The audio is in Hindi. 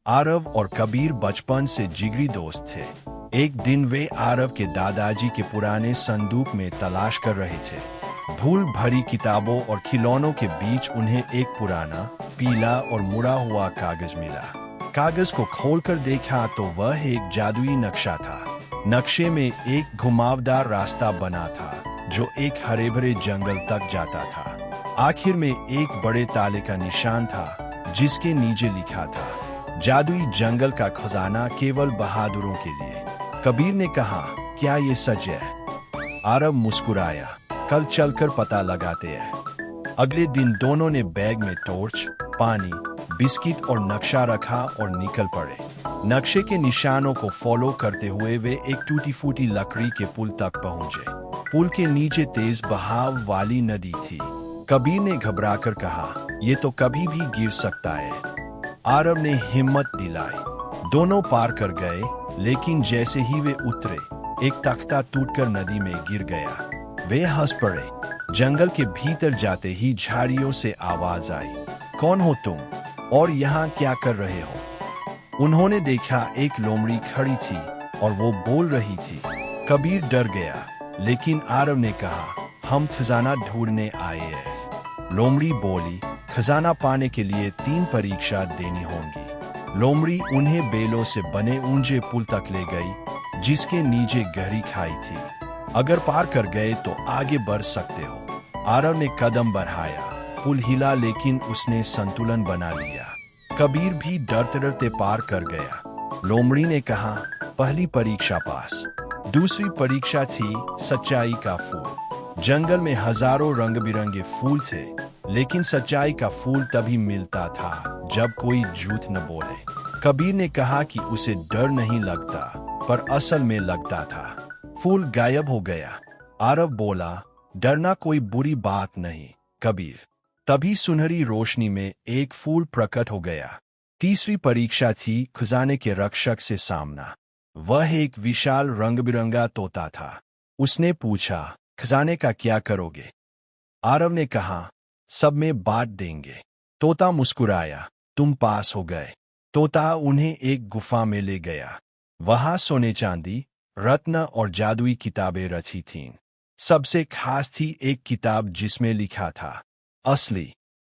आरव और कबीर बचपन से जिगरी दोस्त थे। एक दिन वे आरव के दादाजी के पुराने संदूक में तलाश कर रहे थे। धूल भरी किताबों और खिलौनों के बीच उन्हें एक पुराना, पीला और मुड़ा हुआ कागज मिला। कागज को खोलकर देखा तो वह एक जादुई नक्शा था। नक्शे में एक घुमावदार रास्ता बना था जो एक हरे भरे जंगल तक जाता था। आखिर में एक बड़े ताले का निशान था जिसके नीचे लिखा था, जादुई जंगल का खजाना केवल बहादुरों के लिए। कबीर ने कहा, क्या ये सच है? आरव मुस्कुराया, कल चलकर पता लगाते हैं। अगले दिन दोनों ने बैग में टॉर्च, पानी, बिस्किट और नक्शा रखा और निकल पड़े। नक्शे के निशानों को फॉलो करते हुए वे एक टूटी फूटी लकड़ी के पुल तक पहुंचे। पुल के नीचे तेज बहाव वाली नदी थी। कबीर ने घबराकर कहा, ये तो कभी भी गिर सकता है। आरव ने हिम्मत दिलाई। दोनों पार कर गए, लेकिन जैसे ही वे उतरे, एक तख्ता टूटकर नदी में गिर गया। वे हंस पड़े। जंगल के भीतर जाते ही झाड़ियों से आवाज आई, कौन हो तुम और यहाँ क्या कर रहे हो? उन्होंने देखा एक लोमड़ी खड़ी थी और वो बोल रही थी। कबीर डर गया, लेकिन आरव ने कहा, हम खजाना ढूंढने आए हैं। लोमड़ी बोली, खजाना पाने के लिए 3 परीक्षा देनी होंगी। लोमड़ी उन्हें बेलों से बने ऊंचे पुल तक ले गई, जिसके नीचे गहरी खाई थी। अगर पार कर गए तो आगे बढ़ सकते हो। आरव ने कदम बढ़ाया। पुल हिला, लेकिन उसने संतुलन बना लिया। कबीर भी डरते डरते पार कर गया। लोमड़ी ने कहा, पहली परीक्षा पास। दूसरी परीक्षा थी सच्चाई का फूल। जंगल में हजारों रंग बिरंगे फूल थे, लेकिन सच्चाई का फूल तभी मिलता था जब कोई झूठ न बोले। कबीर ने कहा कि उसे डर नहीं लगता, पर असल में लगता था। फूल गायब हो गया। आरव बोला, डरना कोई बुरी बात नहीं कबीर। तभी सुनहरी रोशनी में एक फूल प्रकट हो गया। तीसरी परीक्षा थी खजाने के रक्षक से सामना। वह एक विशाल रंग बिरंगा तोता था। उसने पूछा, खजाने का क्या करोगे? आरव ने कहा, सब में बांट देंगे। तोता मुस्कुराया, तुम पास हो गए। तोता उन्हें एक गुफा में ले गया। वहां सोने चांदी, रत्न और जादुई किताबें रची थीं। सबसे खास थी एक किताब जिसमें लिखा था, असली